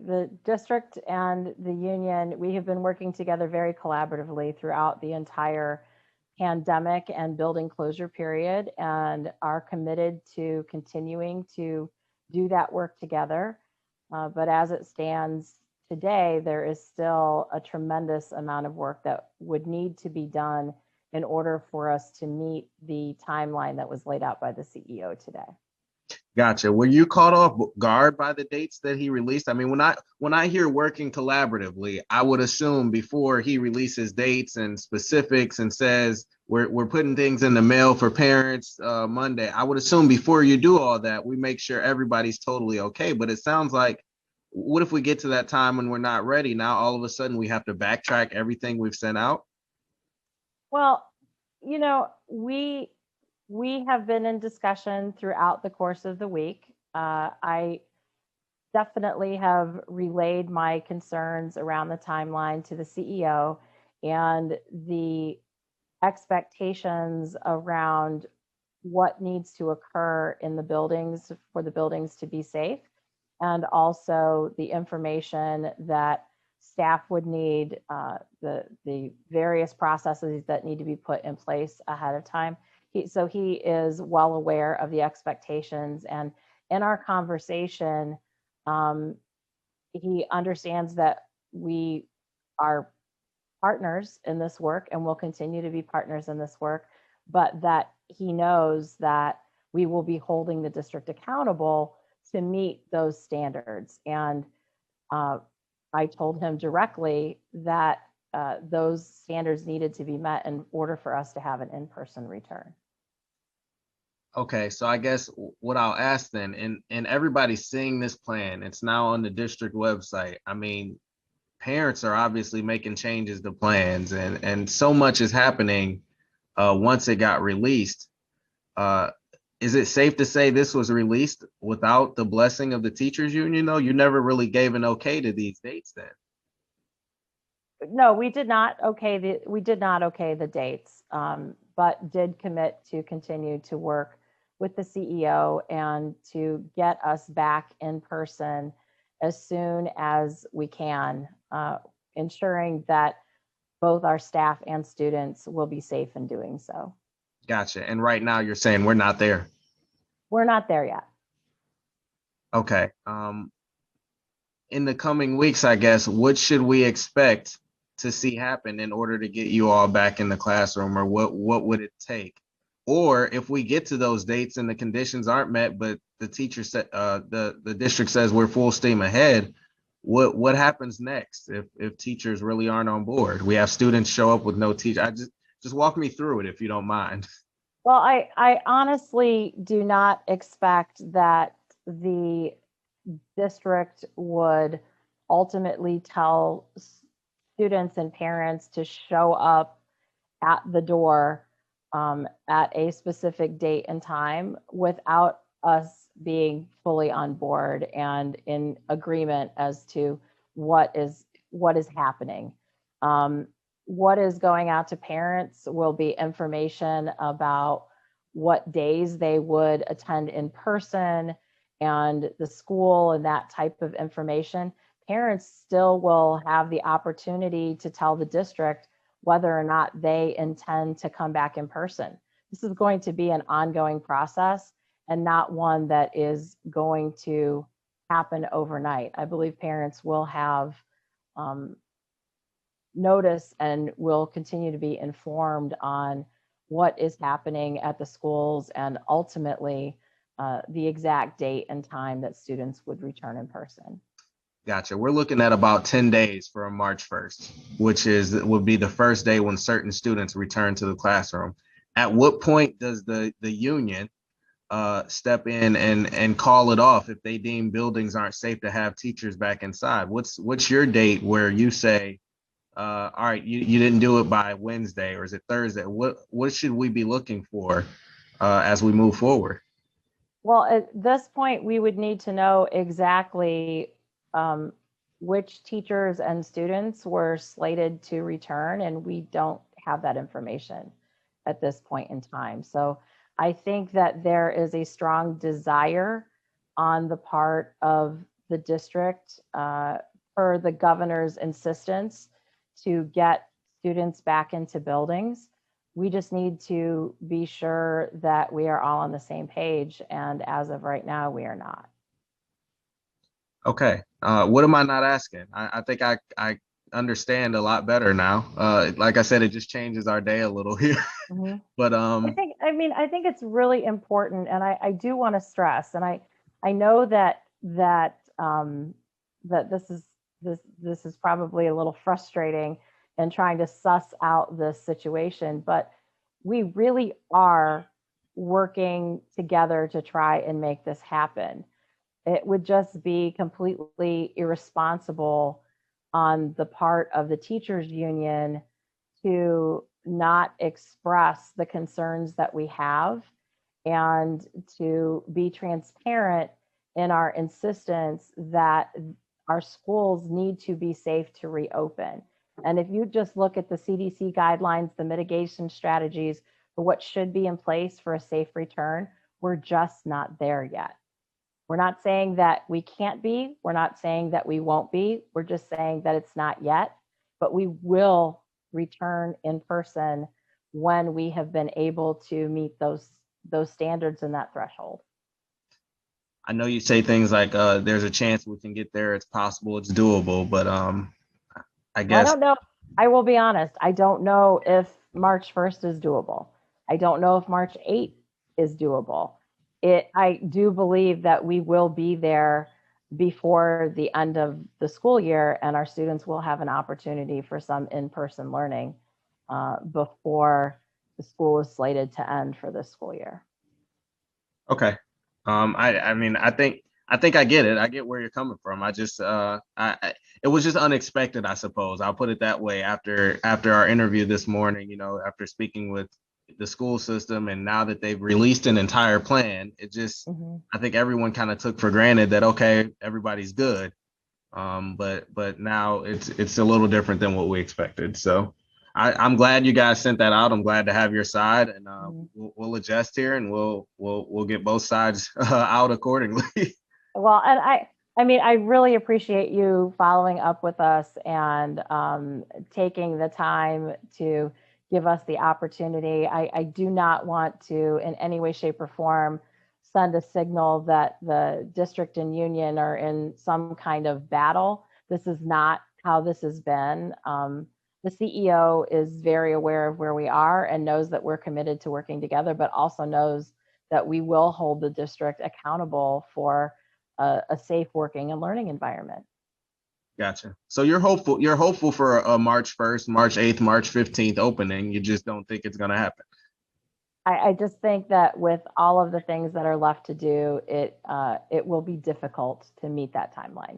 the district and the union, we have been working together very collaboratively throughout the entire pandemic and building closure period, and are committed to continuing to do that work together. But as it stands today, there is still a tremendous amount of work that would need to be done in order for us to meet the timeline that was laid out by the CEO today. Gotcha. Were you caught off guard by the dates that he released? I mean, when I hear working collaboratively, I would assume before he releases dates and specifics and says we're putting things in the mail for parents Monday, I would assume before you do all that, we make sure everybody's totally okay. But it sounds like, what if we get to that time when we're not ready? Now all of a sudden we have to backtrack everything we've sent out? Well, we have been in discussion throughout the course of the week. I definitely have relayed my concerns around the timeline to the CEO and the expectations around what needs to occur in the buildings for the buildings to be safe, and also the information that staff would need, the various processes that need to be put in place ahead of time. So he is well aware of the expectations, and in our conversation, he understands that we are partners in this work and will continue to be partners in this work, but that he knows that we will be holding the district accountable to meet those standards. And I told him directly that those standards needed to be met in order for us to have an in-person return. Okay, so I guess what I'll ask then, and everybody's seeing this plan, it's now on the district website. I mean, parents are obviously making changes to plans, and so much is happening once it got released. Is it safe to say this was released without the blessing of the teachers union, though? You never really gave an okay to these dates then. No, we did not okay the dates, but did commit to continue to work with the CEO and to get us back in person as soon as we can, ensuring that both our staff and students will be safe in doing so. Gotcha. And right now you're saying we're not there. We're not there yet. Okay. In the coming weeks, I guess, what should we expect to see happen in order to get you all back in the classroom, or what would it take? Or if we get to those dates and the conditions aren't met, but the teacher said the district says we're full steam ahead, what happens next if teachers really aren't on board? We have students show up with no teacher. Just walk me through it if you don't mind. Well, I honestly do not expect that the district would ultimately tell students and parents to show up at the door at a specific date and time without us being fully on board and in agreement as to what is happening. What is going out to parents will be information about what days they would attend in person and the school and that type of information. Parents still will have the opportunity to tell the district whether or not they intend to come back in person. This is going to be an ongoing process and not one that is going to happen overnight. I believe parents will have notice and will continue to be informed on what is happening at the schools and ultimately the exact date and time that students would return in person. Gotcha. We're looking at about 10 days for March 1st, which would be the first day when certain students return to the classroom. At what point does the union step in and call it off if they deem buildings aren't safe to have teachers back inside? What's your date where you say, all right, you didn't do it by Wednesday, or is it Thursday? What should we be looking for as we move forward? Well, at this point, we would need to know exactly which teachers and students were slated to return, and we don't have that information at this point in time. So I think that there is a strong desire on the part of the district, per the governor's insistence, to get students back into buildings. We just need to be sure that we are all on the same page. And as of right now, we are not. Okay. What am I not asking? I think I understand a lot better now. Like I said, it just changes our day a little here. Mhm. But I think it's really important, and I do want to stress, and I know that this is probably a little frustrating in trying to suss out this situation, but we really are working together to try and make this happen. It would just be completely irresponsible on the part of the teachers union to not express the concerns that we have and to be transparent in our insistence that our schools need to be safe to reopen. And if you just look at the CDC guidelines, the mitigation strategies for what should be in place for a safe return, we're just not there yet. We're not saying that we can't be. We're not saying that we won't be. We're just saying that it's not yet, but we will return in person when we have been able to meet those standards and that threshold. I know you say things like there's a chance we can get there, it's possible, it's doable, but I Well, I guess don't know. I will be honest. I don't know if March 1st is doable. I don't know if March 8th is doable. I do believe that we will be there before the end of the school year, and our students will have an opportunity for some in-person learning before the school is slated to end for this school year. okay. I mean, I think I get it. I get where you're coming from. I just it was just unexpected, I suppose. I'll put it that way. After our interview this morning, after speaking with the school system, and now that they've released an entire plan, it just Mm-hmm. I think everyone kind of took for granted that okay, everybody's good. But now it's a little different than what we expected. So I'm glad you guys sent that out. I'm glad to have your side, and we'll adjust here, and we'll get both sides out accordingly. Well, and I mean, I really appreciate you following up with us and taking the time to give us the opportunity. I do not want to, in any way, shape, or form, send a signal that the district and union are in some kind of battle. This is not how this has been. The CEO is very aware of where we are and knows that we're committed to working together, but also knows that we will hold the district accountable for a safe working and learning environment. Gotcha. So you're hopeful. You're hopeful for a March 1st, March 8th, March 15th opening. You just don't think it's gonna happen. I just think that with all of the things that are left to do, it will be difficult to meet that timeline.